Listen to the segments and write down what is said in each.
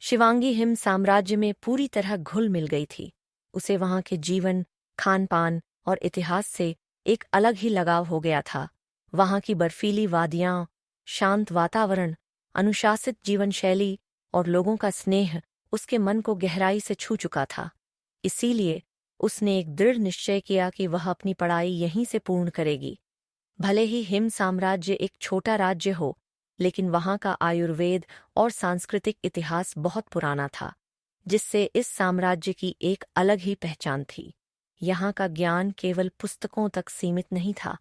Shivangi him साम्राज्य में पूरी तरह घुल मिल गई थी। उसे वहां के जीवन, खान-पान और इतिहास से एक अलग ही लगाव हो गया था। वहां की बर्फीली वादियां, शांत वातावरण, अनुशासित जीवन शैली और लोगों का स्नेह उसके मन को गहराई से छू चुका था। इसीलिए उसने एक दृढ़ निश्चय किया कि वह अपनी पढ़ाई यहीं से पूर्ण करेगी। भले ही हिम साम्राज्य एक छोटा राज्य हो, लेकिन वहां का आयुर्वेद और सांस्कृतिक इतिहास बहुत पुराना था, जिससे इस साम्राज्य की एक अलग ही पहचान थी। यहाँ का ज्ञान केवल पुस्तकों तक सीमित नहीं था,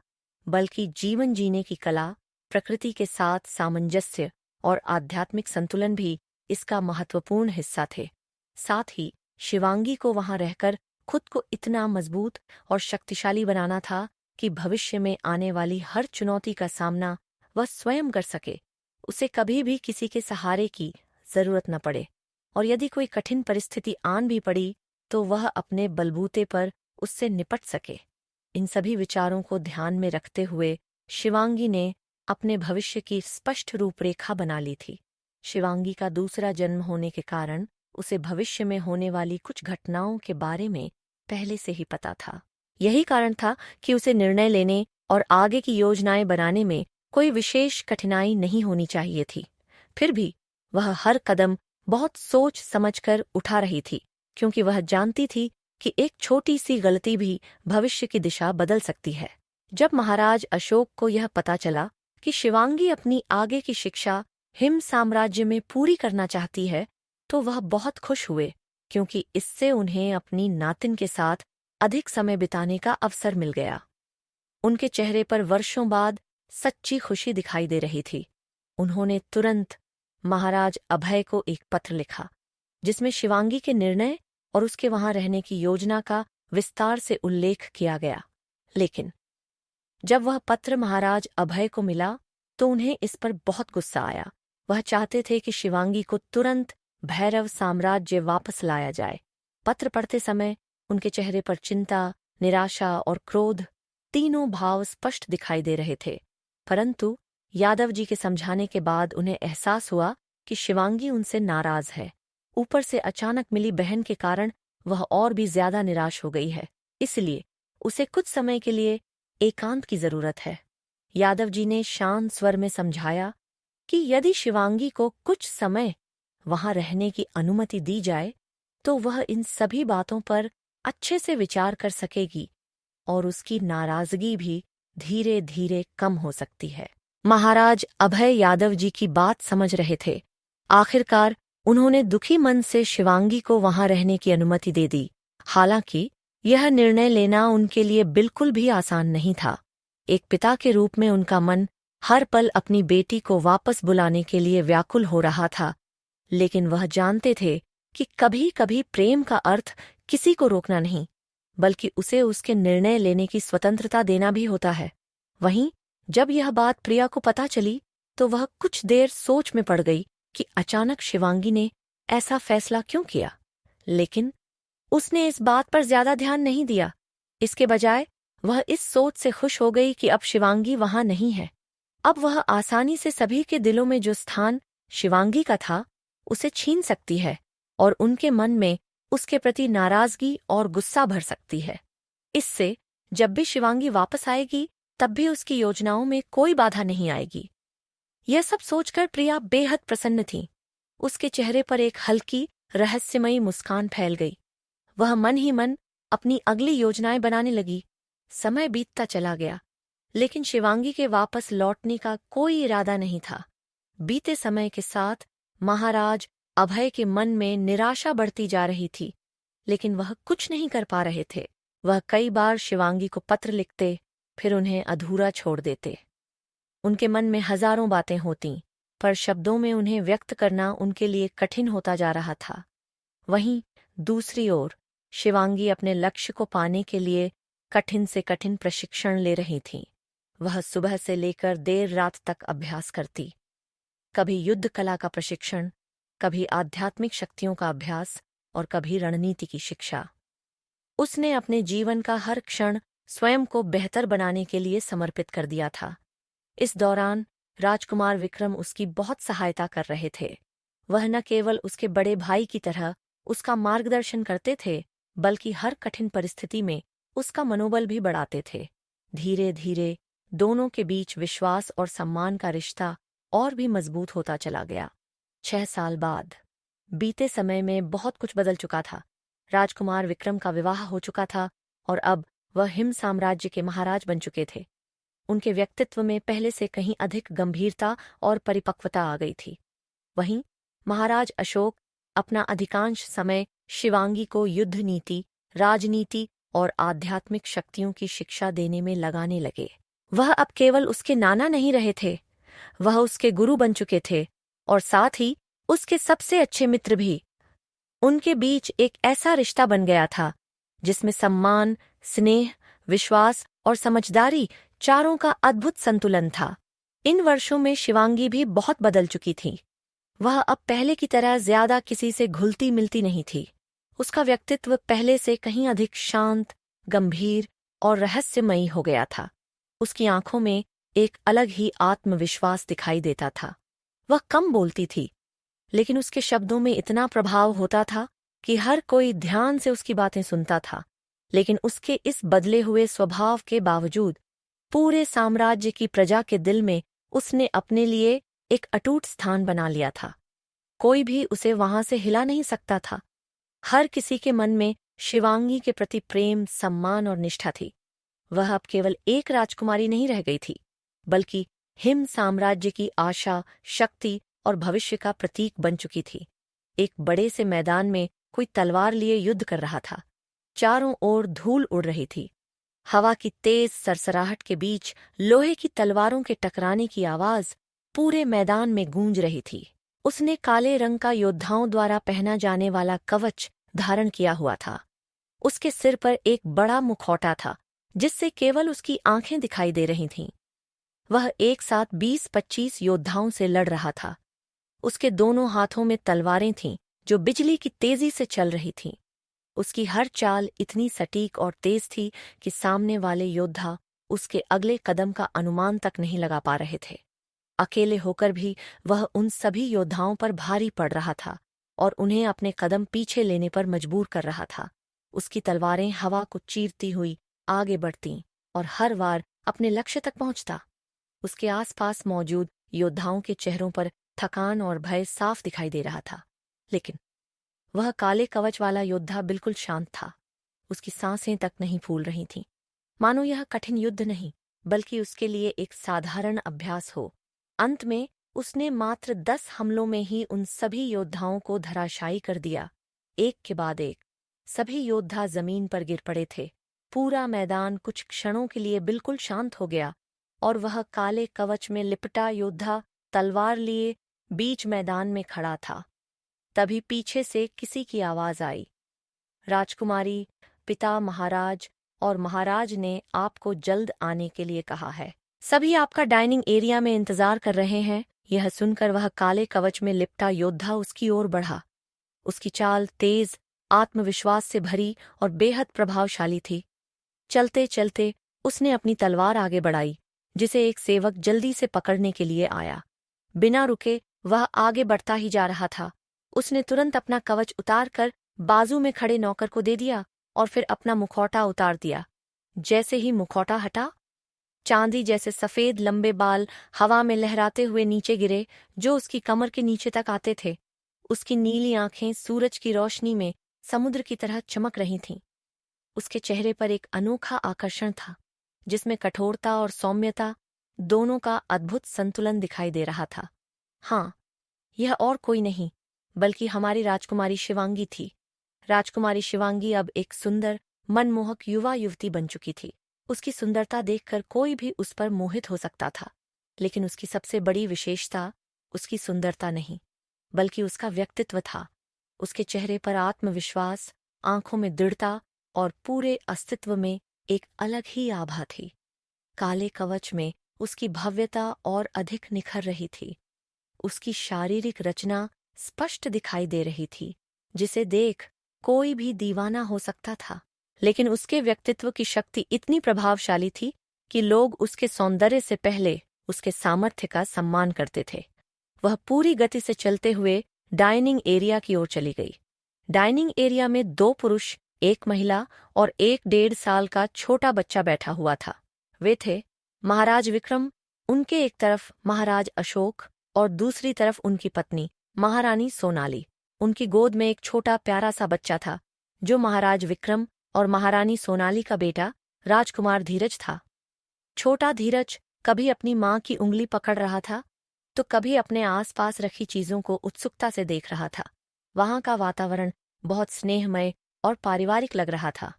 बल्कि जीवन जीने की कला, प्रकृति के साथ सामंजस्य और आध्यात्मिक संतुलन भी इसका महत्वपूर्ण हिस्सा थे। साथ ही शिवांगी को वहां रहकर खुद को इतना मजबूत और शक्तिशाली बनाना था कि भविष्य में आने वाली हर चुनौती का सामना वह स्वयं कर सके। उसे कभी भी किसी के सहारे की जरूरत न पड़े, और यदि कोई कठिन परिस्थिति आन भी पड़ी तो वह अपने बलबूते पर उससे निपट सके। इन सभी विचारों को ध्यान में रखते हुए शिवांगी ने अपने भविष्य की स्पष्ट रूपरेखा बना ली थी। शिवांगी का दूसरा जन्म होने के कारण उसे भविष्य में होने वाली कुछ घटनाओं के बारे में पहले से ही पता था। यही कारण था कि उसे निर्णय लेने और आगे की योजनाएं बनाने में कोई विशेष कठिनाई नहीं होनी चाहिए थी। फिर भी वह हर कदम बहुत सोच समझकर उठा रही थी, क्योंकि वह जानती थी कि एक छोटी सी गलती भी भविष्य की दिशा बदल सकती है। जब महाराज अशोक को यह पता चला कि शिवांगी अपनी आगे की शिक्षा हिम साम्राज्य में पूरी करना चाहती है, तो वह बहुत खुश हुए, क्योंकि इससे उन्हें अपनी नातिन के साथ अधिक समय बिताने का अवसर मिल गया। उनके चेहरे पर वर्षों बाद सच्ची खुशी दिखाई दे रही थी। उन्होंने तुरंत महाराज अभय को एक पत्र लिखा, जिसमें शिवांगी के निर्णय और उसके वहां रहने की योजना का विस्तार से उल्लेख किया गया। लेकिन जब वह पत्र महाराज अभय को मिला तो उन्हें इस पर बहुत गुस्सा आया। वह चाहते थे कि शिवांगी को तुरंत भैरव साम्राज्य वापस लाया जाए। पत्र पढ़ते समय उनके चेहरे पर चिंता, निराशा और क्रोध तीनों भाव स्पष्ट दिखाई दे रहे थे। परंतु यादव जी के समझाने के बाद उन्हें एहसास हुआ कि शिवांगी उनसे नाराज है। ऊपर से अचानक मिली बहन के कारण वह और भी ज्यादा निराश हो गई है। इसलिए उसे कुछ समय के लिए एकांत की जरूरत है। यादव जी ने शांत स्वर में समझाया कि यदि शिवांगी को कुछ समय वहां रहने की अनुमति दी जाए तो वह इन सभी बातों पर अच्छे से विचार कर सकेगी और उसकी नाराजगी भी धीरे धीरे कम हो सकती है। महाराज अभय यादव जी की बात समझ रहे थे। आखिरकार उन्होंने दुखी मन से शिवांगी को वहां रहने की अनुमति दे दी। हालांकि यह निर्णय लेना उनके लिए बिल्कुल भी आसान नहीं था। एक पिता के रूप में उनका मन हर पल अपनी बेटी को वापस बुलाने के लिए व्याकुल हो रहा था, लेकिन वह जानते थे कि कभी कभी प्रेम का अर्थ किसी को रोकना नहीं, बल्कि उसे उसके निर्णय लेने की स्वतंत्रता देना भी होता है। वहीं जब यह बात प्रिया को पता चली तो वह कुछ देर सोच में पड़ गई कि अचानक शिवांगी ने ऐसा फैसला क्यों किया। लेकिन उसने इस बात पर ज्यादा ध्यान नहीं दिया। इसके बजाय वह इस सोच से खुश हो गई कि अब शिवांगी वहां नहीं है। अब वह आसानी से सभी के दिलों में जो स्थान शिवांगी का था उसे छीन सकती है और उनके मन में उसके प्रति नाराजगी और गुस्सा भर सकती है। इससे जब भी शिवांगी वापस आएगी तब भी उसकी योजनाओं में कोई बाधा नहीं आएगी। यह सब सोचकर प्रिया बेहद प्रसन्न थी। उसके चेहरे पर एक हल्की रहस्यमयी मुस्कान फैल गई। वह मन ही मन अपनी अगली योजनाएं बनाने लगी। समय बीतता चला गया, लेकिन शिवांगी के वापस लौटने का कोई इरादा नहीं था। बीते समय के साथ महाराज अभय के मन में निराशा बढ़ती जा रही थी, लेकिन वह कुछ नहीं कर पा रहे थे। वह कई बार शिवांगी को पत्र लिखते, फिर उन्हें अधूरा छोड़ देते। उनके मन में हजारों बातें होतीं, पर शब्दों में उन्हें व्यक्त करना उनके लिए कठिन होता जा रहा था। वहीं दूसरी ओर शिवांगी अपने लक्ष्य को पाने के लिए कठिन से कठिन प्रशिक्षण ले रही थी। वह सुबह से लेकर देर रात तक अभ्यास करती, कभी युद्ध कला का प्रशिक्षण, कभी आध्यात्मिक शक्तियों का अभ्यास और कभी रणनीति की शिक्षा। उसने अपने जीवन का हर क्षण स्वयं को बेहतर बनाने के लिए समर्पित कर दिया था। इस दौरान राजकुमार विक्रम उसकी बहुत सहायता कर रहे थे। वह न केवल उसके बड़े भाई की तरह उसका मार्गदर्शन करते थे, बल्कि हर कठिन परिस्थिति में उसका मनोबल भी बढ़ाते थे। धीरे धीरे दोनों के बीच विश्वास और सम्मान का रिश्ता और भी मजबूत होता चला गया। 6 साल बाद बीते समय में बहुत कुछ बदल चुका था। राजकुमार विक्रम का विवाह हो चुका था और अब वह हिम साम्राज्य के महाराज बन चुके थे। उनके व्यक्तित्व में पहले से कहीं अधिक गंभीरता और परिपक्वता आ गई थी। वहीं महाराज अशोक अपना अधिकांश समय शिवांगी को युद्ध नीति, राजनीति और आध्यात्मिक शक्तियों की शिक्षा देने में लगाने लगे। वह अब केवल उसके नाना नहीं रहे थे, वह उसके गुरु बन चुके थे और साथ ही उसके सबसे अच्छे मित्र भी। उनके बीच एक ऐसा रिश्ता बन गया था जिसमें सम्मान, स्नेह, विश्वास और समझदारी चारों का अद्भुत संतुलन था। इन वर्षों में शिवांगी भी बहुत बदल चुकी थी। वह अब पहले की तरह ज्यादा किसी से घुलती मिलती नहीं थी। उसका व्यक्तित्व पहले से कहीं अधिक शांत, गंभीर और रहस्यमयी हो गया था। उसकी आंखों में एक अलग ही आत्मविश्वास दिखाई देता था। वह कम बोलती थी, लेकिन उसके शब्दों में इतना प्रभाव होता था कि हर कोई ध्यान से उसकी बातें सुनता था। लेकिन उसके इस बदले हुए स्वभाव के बावजूद पूरे साम्राज्य की प्रजा के दिल में उसने अपने लिए एक अटूट स्थान बना लिया था। कोई भी उसे वहां से हिला नहीं सकता था। हर किसी के मन में शिवांगी के प्रति प्रेम, सम्मान और निष्ठा थी। वह अब केवल एक राजकुमारी नहीं रह गई थी, बल्कि हिम साम्राज्य की आशा, शक्ति और भविष्य का प्रतीक बन चुकी थी। एक बड़े से मैदान में कोई तलवार लिए युद्ध कर रहा था। चारों ओर धूल उड़ रही थी। हवा की तेज सरसराहट के बीच लोहे की तलवारों के टकराने की आवाज पूरे मैदान में गूंज रही थी। उसने काले रंग का योद्धाओं द्वारा पहना जाने वाला कवच धारण किया हुआ था। उसके सिर पर एक बड़ा मुखौटा था, जिससे केवल उसकी आंखें दिखाई दे रही थीं। वह एक साथ 20-25 योद्धाओं से लड़ रहा था। उसके दोनों हाथों में तलवारें थीं, जो बिजली की तेजी से चल रही थीं। उसकी हर चाल इतनी सटीक और तेज थी कि सामने वाले योद्धा उसके अगले कदम का अनुमान तक नहीं लगा पा रहे थे। अकेले होकर भी वह उन सभी योद्धाओं पर भारी पड़ रहा था और उन्हें अपने कदम पीछे लेने पर मजबूर कर रहा था। उसकी तलवारें हवा को चीरती हुई आगे बढ़तीं और हर बार अपने लक्ष्य तक पहुंचता। उसके आसपास मौजूद योद्धाओं के चेहरों पर थकान और भय साफ दिखाई दे रहा था, लेकिन वह काले कवच वाला योद्धा बिल्कुल शांत था। उसकी सांसें तक नहीं फूल रही थीं, मानो यह कठिन युद्ध नहीं, बल्कि उसके लिए एक साधारण अभ्यास हो। अंत में उसने मात्र 10 हमलों में ही उन सभी योद्धाओं को धराशायी कर दिया। एक के बाद एक सभी योद्धा जमीन पर गिर पड़े थे। पूरा मैदान कुछ क्षणों के लिए बिल्कुल शांत हो गया और वह काले कवच में लिपटा योद्धा तलवार लिए बीच मैदान में खड़ा था। तभी पीछे से किसी की आवाज आई, राजकुमारी, पिता महाराज और महाराज ने आपको जल्द आने के लिए कहा है। सभी आपका डाइनिंग एरिया में इंतजार कर रहे हैं। यह सुनकर वह काले कवच में लिपटा योद्धा उसकी ओर बढ़ा। उसकी चाल तेज, आत्मविश्वास से भरी और बेहद प्रभावशाली थी। चलते चलते उसने अपनी तलवार आगे बढ़ाई, जिसे एक सेवक जल्दी से पकड़ने के लिए आया। बिना रुके वह आगे बढ़ता ही जा रहा था। उसने तुरंत अपना कवच उतारकर बाजू में खड़े नौकर को दे दिया और फिर अपना मुखौटा उतार दिया। जैसे ही मुखौटा हटा, चांदी जैसे सफेद लंबे बाल हवा में लहराते हुए नीचे गिरे, जो उसकी कमर के नीचे तक आते थे। उसकी नीली आंखें सूरज की रोशनी में समुद्र की तरह चमक रही थीं। उसके चेहरे पर एक अनोखा आकर्षण था, जिसमें कठोरता और सौम्यता दोनों का अद्भुत संतुलन दिखाई दे रहा था। हाँ, यह और कोई नहीं बल्कि हमारी राजकुमारी शिवांगी थी। राजकुमारी शिवांगी अब एक सुंदर, मनमोहक युवा युवती बन चुकी थी। उसकी सुंदरता देखकर कोई भी उस पर मोहित हो सकता था, लेकिन उसकी सबसे बड़ी विशेषता उसकी सुंदरता नहीं, बल्कि उसका व्यक्तित्व था। उसके चेहरे पर आत्मविश्वास, आंखों में दृढ़ता और पूरे अस्तित्व में एक अलग ही आभा थी। काले कवच में उसकी भव्यता और अधिक निखर रही थी। उसकी शारीरिक रचना स्पष्ट दिखाई दे रही थी, जिसे देख कोई भी दीवाना हो सकता था। लेकिन उसके व्यक्तित्व की शक्ति इतनी प्रभावशाली थी कि लोग उसके सौंदर्य से पहले उसके सामर्थ्य का सम्मान करते थे। वह पूरी गति से चलते हुए डाइनिंग एरिया की ओर चली गई। डाइनिंग एरिया में 2 पुरुष, 1 महिला और एक 1.5 साल का छोटा बच्चा बैठा हुआ था। वे थे महाराज विक्रम, उनके एक तरफ महाराज अशोक और दूसरी तरफ उनकी पत्नी महारानी सोनाली। उनकी गोद में एक छोटा प्यारा सा बच्चा था जो महाराज विक्रम और महारानी सोनाली का बेटा राजकुमार धीरज था। छोटा धीरज कभी अपनी माँ की उंगली पकड़ रहा था तो कभी अपने आसपास रखी चीजों को उत्सुकता से देख रहा था। वहां का वातावरण बहुत स्नेहमय और पारिवारिक लग रहा था।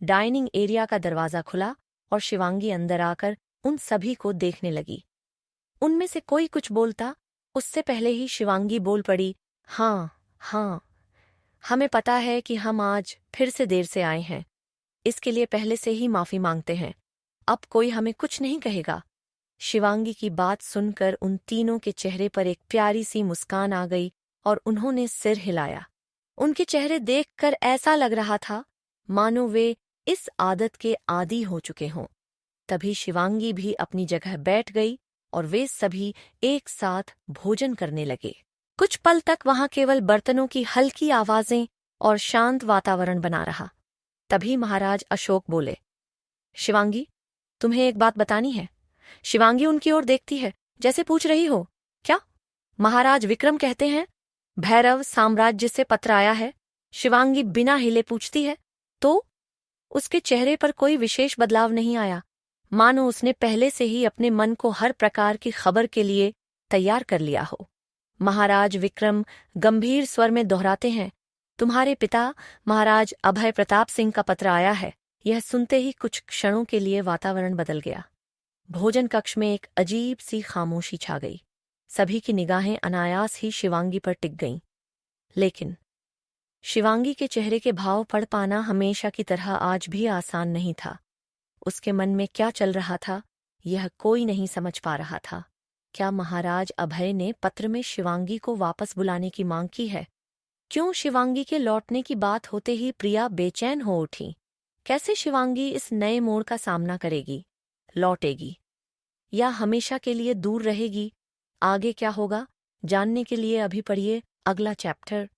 डाइनिंग एरिया का दरवाजा खुला और शिवांगी अंदर आकर उन सभी को देखने लगी। उनमें से कोई कुछ बोलता उससे पहले ही शिवांगी बोल पड़ी, हाँ, हमें पता है कि हम आज फिर से देर से आए हैं। इसके लिए पहले से ही माफी मांगते हैं। अब कोई हमें कुछ नहीं कहेगा। शिवांगी की बात सुनकर उन तीनों के चेहरे पर एक प्यारी सी मुस्कान आ गई और उन्होंने सिर हिलाया। उनके चेहरे देखकर ऐसा लग रहा था मानो वे इस आदत के आदी हो चुके हों। तभी शिवांगी भी अपनी जगह बैठ गई और वे सभी एक साथ भोजन करने लगे। कुछ पल तक वहां केवल बर्तनों की हल्की आवाजें और शांत वातावरण बना रहा। तभी महाराज अशोक बोले, शिवांगी, तुम्हें एक बात बतानी है। शिवांगी उनकी ओर देखती है जैसे पूछ रही हो, क्या? महाराज विक्रम कहते हैं भैरव साम्राज्य से पत्र आया है। शिवांगी बिना हिले पूछती है, तो? उसके चेहरे पर कोई विशेष बदलाव नहीं आया, मानो उसने पहले से ही अपने मन को हर प्रकार की खबर के लिए तैयार कर लिया हो। महाराज विक्रम गंभीर स्वर में दोहराते हैं, तुम्हारे पिता महाराज अभय प्रताप सिंह का पत्र आया है। यह सुनते ही कुछ क्षणों के लिए वातावरण बदल गया। भोजन कक्ष में एक अजीब सी खामोशी छा गई। सभी की निगाहें अनायास ही शिवांगी पर टिक गईं। लेकिन शिवांगी के चेहरे के भाव पढ़ पाना हमेशा की तरह आज भी आसान नहीं था। उसके मन में क्या चल रहा था यह कोई नहीं समझ पा रहा था। क्या महाराज अभय ने पत्र में शिवांगी को वापस बुलाने की मांग की है? क्यों शिवांगी के लौटने की बात होते ही प्रिया बेचैन हो उठी? कैसे शिवांगी इस नए मोड़ का सामना करेगी? लौटेगी या हमेशा के लिए दूर रहेगी? आगे क्या होगा जानने के लिए अभी पढ़िए अगला चैप्टर।